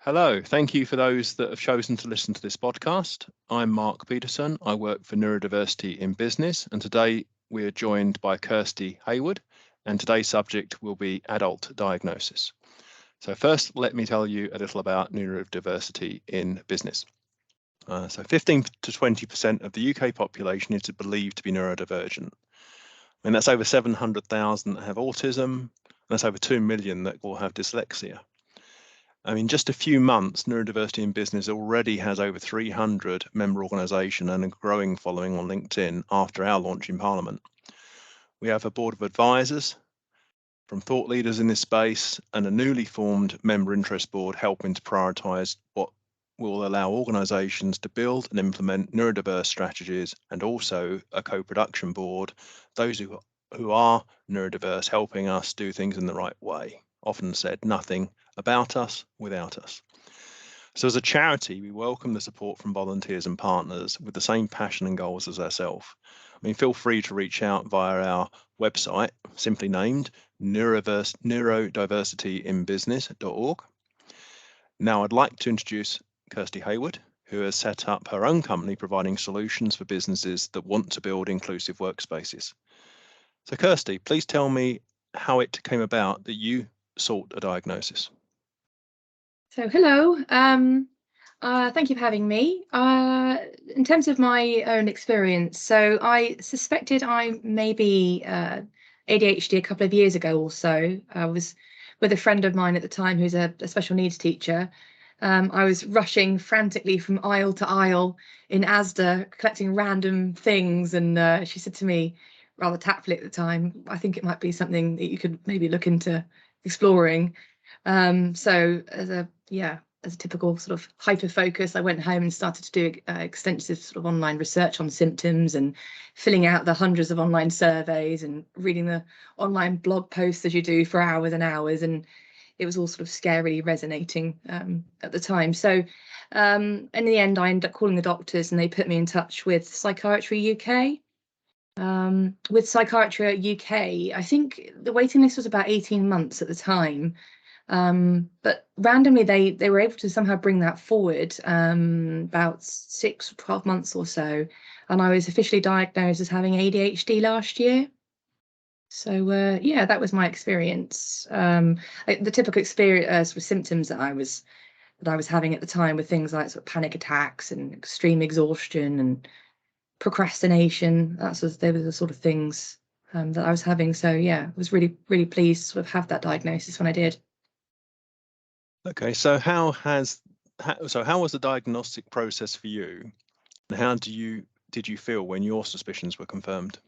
Hello, thank you for those that have chosen to listen to this podcast. I'm Mark Peterson. I work for Neurodiversity in Business, and today we are joined by Kirsty Hayward, and today's subject will be adult diagnosis. So first, let me tell you a little about neurodiversity in business. So 15 to 20% of the UK population is believed to be neurodivergent. I mean, that's over 700,000 that have autism, and that's over 2 million that will have dyslexia. I mean, just a few months, Neurodiversity in Business already has over 300 member organisation and a growing following on LinkedIn after our launch in Parliament. We have a board of advisors from thought leaders in this space and a newly formed member interest board helping to prioritise what will allow organisations to build and implement neurodiverse strategies, and also a co-production board, those who are neurodiverse helping us do things in the right way. Often said, nothing about us without us. So as a charity, we welcome the support from volunteers and partners with the same passion and goals as ourselves. I mean, feel free to reach out via our website, simply named neurodiversityinbusiness.org. Now I'd like to introduce Kirsty Hayward, who has set up her own company providing solutions for businesses that want to build inclusive workspaces. So Kirsty, please tell me how it came about that you sought a diagnosis. So hello, thank you for having me. In terms of my own experience, so I suspected I may be ADHD a couple of years ago or so. I was with a friend of mine at the time who's a special needs teacher. I was rushing frantically from aisle to aisle in Asda, collecting random things, and she said to me, rather tactfully at the time, I think it might be something that you could maybe look into exploring. So as a typical sort of hyper focus, I went home and started to do extensive sort of online research on symptoms and filling out the hundreds of online surveys and reading the online blog posts as you do for hours and hours, and it was all sort of scarily resonating at the time. So in the end, I ended up calling the doctors and they put me in touch with Psychiatry UK. With Psychiatry UK, I think the waiting list was about 18 months at the time. But randomly they were able to somehow bring that forward about 6 or 12 months or so, and I was officially diagnosed as having ADHD last year. So yeah, that was my experience. The typical experience with symptoms that I was having at the time were things like sort of panic attacks and extreme exhaustion and procrastination. They were the sort of things that I was having. So yeah, I was really, really pleased to sort of have that diagnosis when I did. Okay, so how was the diagnostic process for you, and how did you feel when your suspicions were confirmed?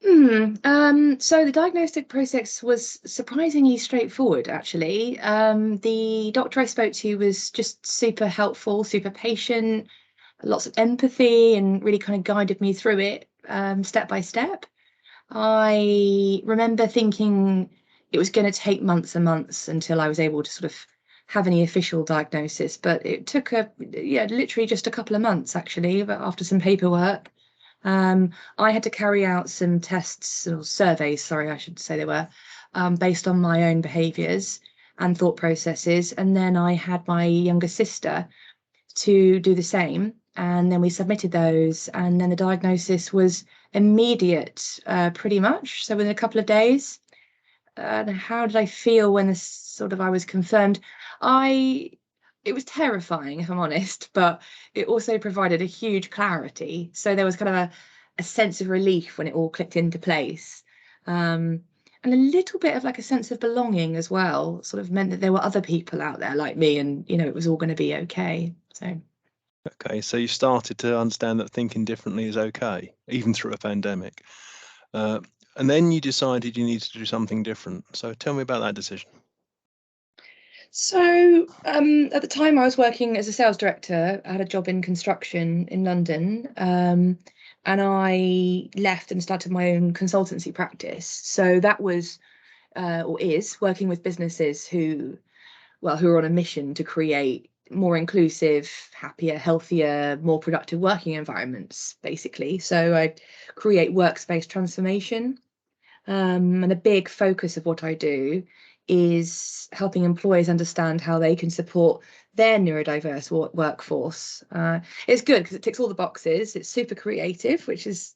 So the diagnostic process was surprisingly straightforward, actually. The doctor I spoke to was just super helpful, super patient, lots of empathy, and really kind of guided me through it step by step. I remember thinking it was going to take months and months until I was able to sort of have any official diagnosis, but it took literally just a couple of months, actually, but after some paperwork. I had to carry out some tests or surveys, sorry, I should say they were, based on my own behaviours and thought processes. And then I had my younger sister to do the same. And then we submitted those. And then the diagnosis was immediate, pretty much. So within a couple of days. How did I feel when I was confirmed? It was terrifying, if I'm honest, but it also provided a huge clarity. So there was kind of a sense of relief when it all clicked into place. And a little bit of like a sense of belonging as well, sort of meant that there were other people out there like me, and it was all going to be okay. Okay, so you started to understand that thinking differently is okay, even through a pandemic. And then you decided you needed to do something different. So tell me about that decision. So at the time I was working as a sales director. I had a job in construction in London, and I left and started my own consultancy practice. So that was or is working with businesses who are on a mission to create more inclusive, happier, healthier, more productive working environments, basically. So I create workspace transformation. And a big focus of what I do is helping employers understand how they can support their neurodiverse workforce. It's good because it ticks all the boxes. It's super creative, which is,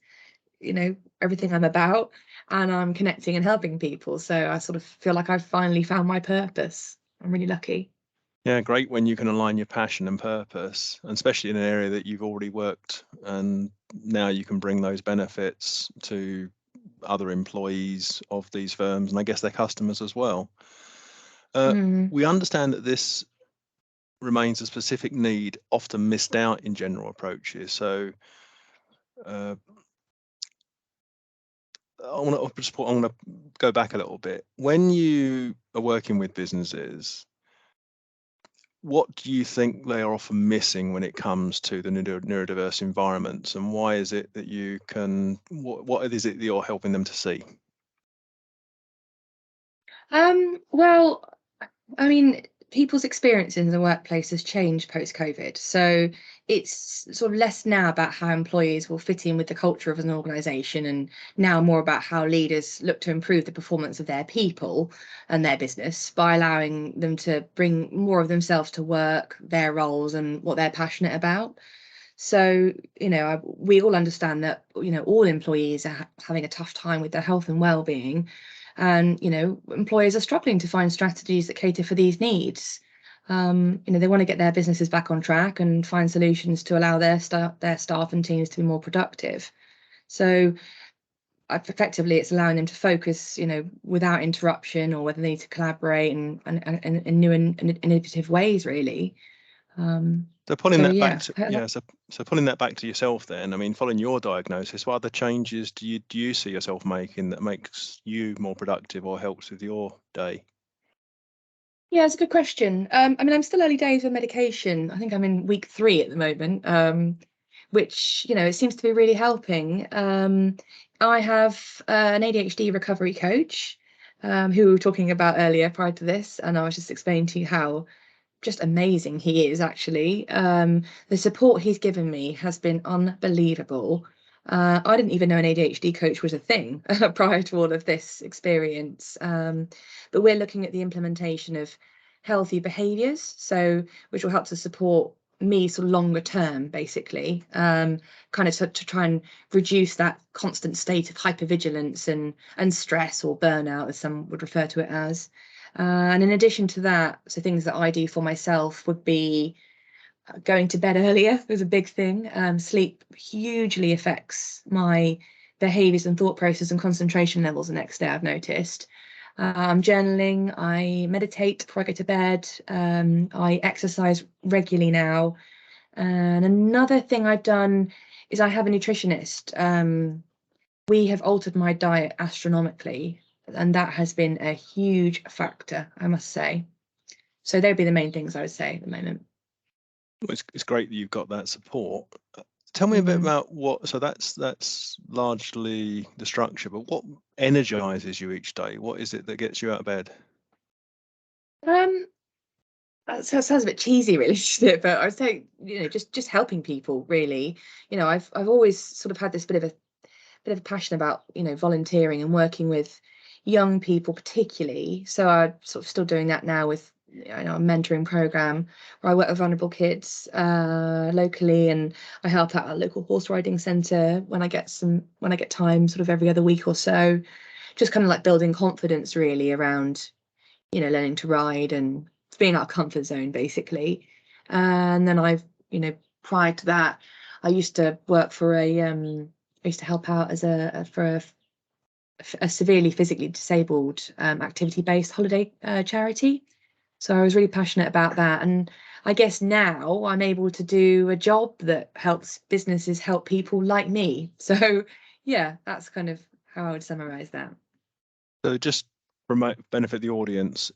everything I'm about, and I'm connecting and helping people. So I sort of feel like I've finally found my purpose. I'm really lucky. Yeah, great when you can align your passion and purpose, and especially in an area that you've already worked, and now you can bring those benefits to other employees of these firms, and I guess their customers as well. We understand that this remains a specific need, often missed out in general approaches. So I want to go back a little bit. When you are working with businesses, what do you think they are often missing when it comes to the neurodiverse environments, and why is it that you can, what is it that you're helping them to see? Well, I mean, people's experiences in the workplace has changed post-COVID. So it's sort of less now about how employees will fit in with the culture of an organisation, and now more about how leaders look to improve the performance of their people and their business by allowing them to bring more of themselves to work, their roles, and what they're passionate about. So, we all understand that, all employees are having a tough time with their health and well-being. And, employers are struggling to find strategies that cater for these needs. They want to get their businesses back on track and find solutions to allow their staff and teams to be more productive. So effectively, it's allowing them to focus, without interruption, or whether they need to collaborate in new and innovative ways, really. So pulling that back to, so pulling that back to yourself then, I mean, following your diagnosis, what other changes do you see yourself making that makes you more productive or helps with your day? Yeah, it's a good question. I mean, I'm still early days with medication. I think I'm in week 3 at the moment, which, it seems to be really helping. I have an ADHD recovery coach, who we were talking about earlier prior to this, and I was just explaining to you how just amazing he is, actually. The support he's given me has been unbelievable. I didn't even know an ADHD coach was a thing prior to all of this experience. But we're looking at the implementation of healthy behaviours, which will help to support me sort of longer term, basically, kind of to try and reduce that constant state of hypervigilance and stress, or burnout, as some would refer to it as. And in addition to that, so things that I do for myself would be going to bed earlier. There's a big thing. Sleep hugely affects my behaviours and thought process and concentration levels the next day, I've noticed. Journaling, I meditate before I go to bed. I exercise regularly now. And another thing I've done is I have a nutritionist. We have altered my diet astronomically, and that has been a huge factor, I must say. So they'd be the main things I would say at the moment. Well, it's great that you've got that support. Tell me a bit about so that's largely the structure, but what energizes you each day? What is it that gets you out of bed? That sounds a bit cheesy, really, isn't it? But I'd say, just helping people, really. I've always sort of had this bit of a passion about, volunteering and working with young people particularly. So I'm sort of still doing that now with, a mentoring program where I work with vulnerable kids locally, and I help out at a local horse riding centre when I get time, sort of every other week or so, just kind of like building confidence really around, learning to ride and being out of comfort zone, basically. And then I've, prior to that, I used to work for I used to help out as for a severely physically disabled activity-based holiday charity. So I was really passionate about that, and I guess now I'm able to do a job that helps businesses help people like me. So yeah, that's kind of how I would summarize that. So just for benefit of the audience,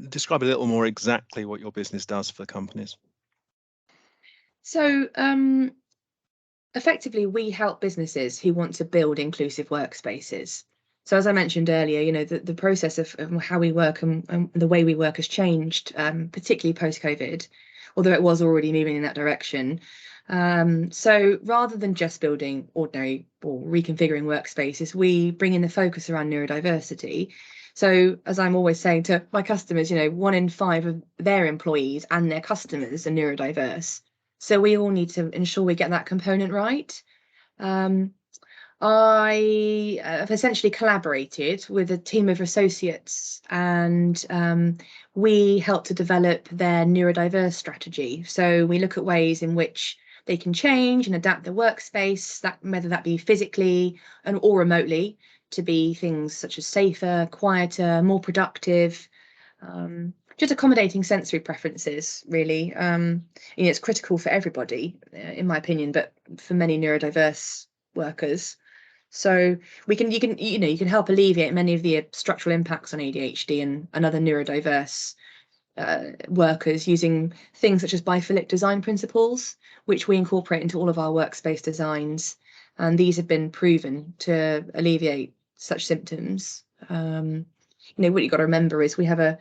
describe a little more exactly what your business does for companies. So effectively, we help businesses who want to build inclusive workspaces. So as I mentioned earlier, the process of how we work and the way we work has changed, particularly post-COVID, although it was already moving in that direction. So rather than just building ordinary or reconfiguring workspaces, we bring in the focus around neurodiversity. So as I'm always saying to my customers, 1 in 5 of their employees and their customers are neurodiverse. So we all need to ensure we get that component right. I have essentially collaborated with a team of associates, and we help to develop their neurodiverse strategy. So we look at ways in which they can change and adapt their workspace, whether that be physically or remotely, to be things such as safer, quieter, more productive, just accommodating sensory preferences, really. It's critical for everybody, in my opinion, but for many neurodiverse workers. So you can help alleviate many of the structural impacts on ADHD and other neurodiverse workers using things such as biophilic design principles, which we incorporate into all of our workspace designs. And these have been proven to alleviate such symptoms. What you've got to remember is we have a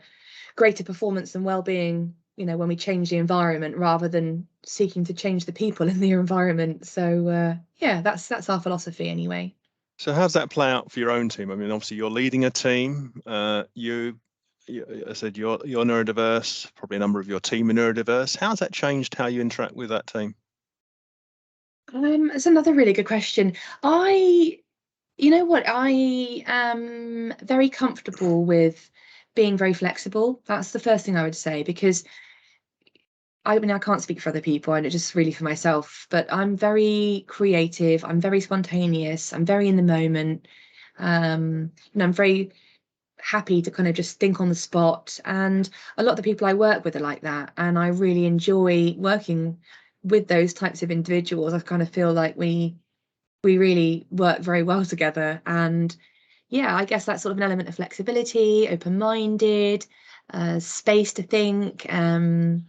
greater performance and well-being, when we change the environment rather than seeking to change the people in the environment. So yeah, that's our philosophy anyway. So how does that play out for your own team? I mean, obviously you're leading a team. I said you're neurodiverse. Probably a number of your team are neurodiverse. How's that changed how you interact with that team? It's another really good question. I am very comfortable with being very flexible. That's the first thing I would say, because I can't speak for other people, and it's just really for myself, but I'm very creative, I'm very spontaneous, I'm very in the moment. I'm very happy to kind of just think on the spot, and a lot of the people I work with are like that, and I really enjoy working with those types of individuals. I kind of feel like we really work very well together, and yeah, I guess that's sort of an element of flexibility, open-minded, space to think, and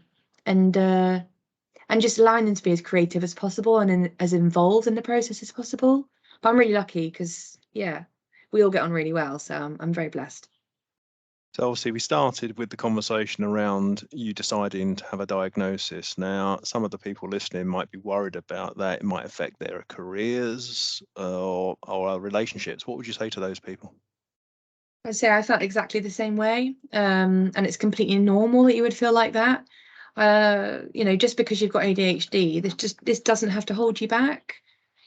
just allowing them to be as creative as possible and as involved in the process as possible. But I'm really lucky because, yeah, we all get on really well, so I'm very blessed. So obviously we started with the conversation around you deciding to have a diagnosis. Now, some of the people listening might be worried about that. It might affect their careers or relationships. What would you say to those people? I'd say I felt exactly the same way, and it's completely normal that you would feel like that. Just because you've got ADHD, this doesn't have to hold you back.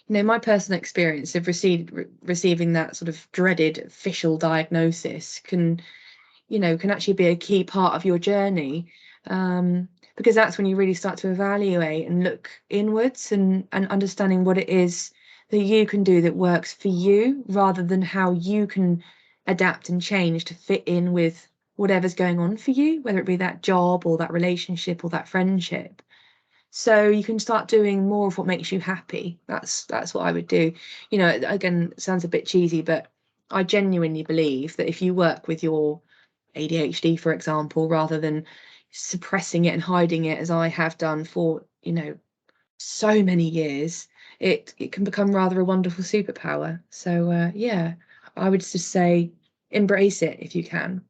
My personal experience of receiving that sort of dreaded official diagnosis can actually be a key part of your journey, because that's when you really start to evaluate and look inwards and understanding what it is that you can do that works for you, rather than how you can adapt and change to fit in with whatever's going on for you, whether it be that job or that relationship or that friendship. So you can start doing more of what makes you happy. That's what I would do. Again, it sounds a bit cheesy, but I genuinely believe that if you work with your ADHD, for example, rather than suppressing it and hiding it, as I have done for, so many years, it can become rather a wonderful superpower. So yeah, I would just say embrace it if you can.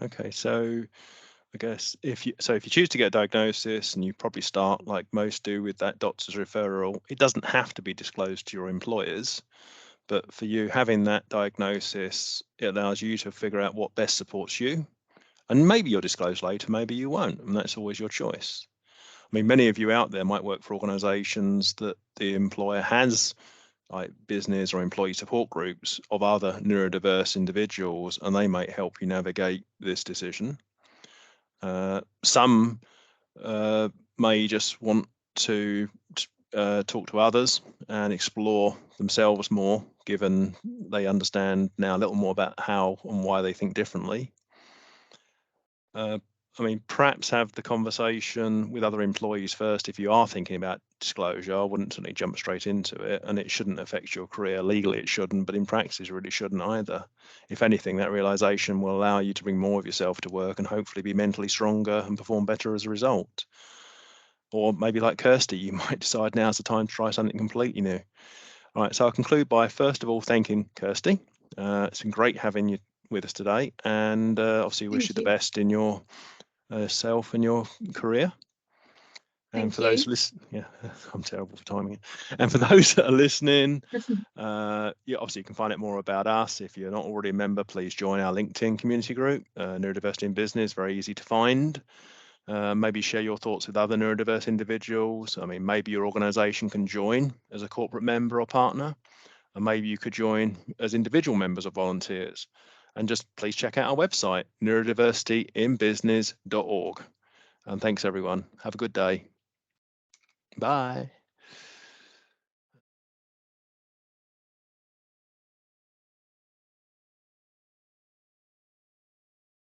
Okay, so I guess if you choose to get a diagnosis, and you probably start like most do with that doctor's referral, it doesn't have to be disclosed to your employers. But for you, having that diagnosis, it allows you to figure out what best supports you. And maybe you'll disclose later, maybe you won't, and that's always your choice. I mean, many of you out there might work for organisations that the employer has like business or employee support groups of other neurodiverse individuals, and they might help you navigate this decision. Some may just want to talk to others and explore themselves more, given they understand now a little more about how and why they think differently. I mean, perhaps have the conversation with other employees first if you are thinking about disclosure. I wouldn't certainly jump straight into it, and it shouldn't affect your career. Legally it shouldn't, but in practice it really shouldn't either. If anything, that realization will allow you to bring more of yourself to work and hopefully be mentally stronger and perform better as a result. Or maybe like Kirsty, you might decide now's the time to try something completely new. All right, so I'll conclude by first of all thanking Kirsty. It's been great having you with us today, and obviously wish you the best in your self and your career. And Thank for those you. yeah, I'm terrible for timing it. And for those that are listening, yeah, obviously you can find out more about us. If you're not already a member, please join our LinkedIn community group, Neurodiversity in Business, very easy to find. Maybe share your thoughts with other neurodiverse individuals. I mean, maybe your organisation can join as a corporate member or partner, and maybe you could join as individual members or volunteers. And just please check out our website, neurodiversityinbusiness.org. And thanks everyone. Have a good day. Bye.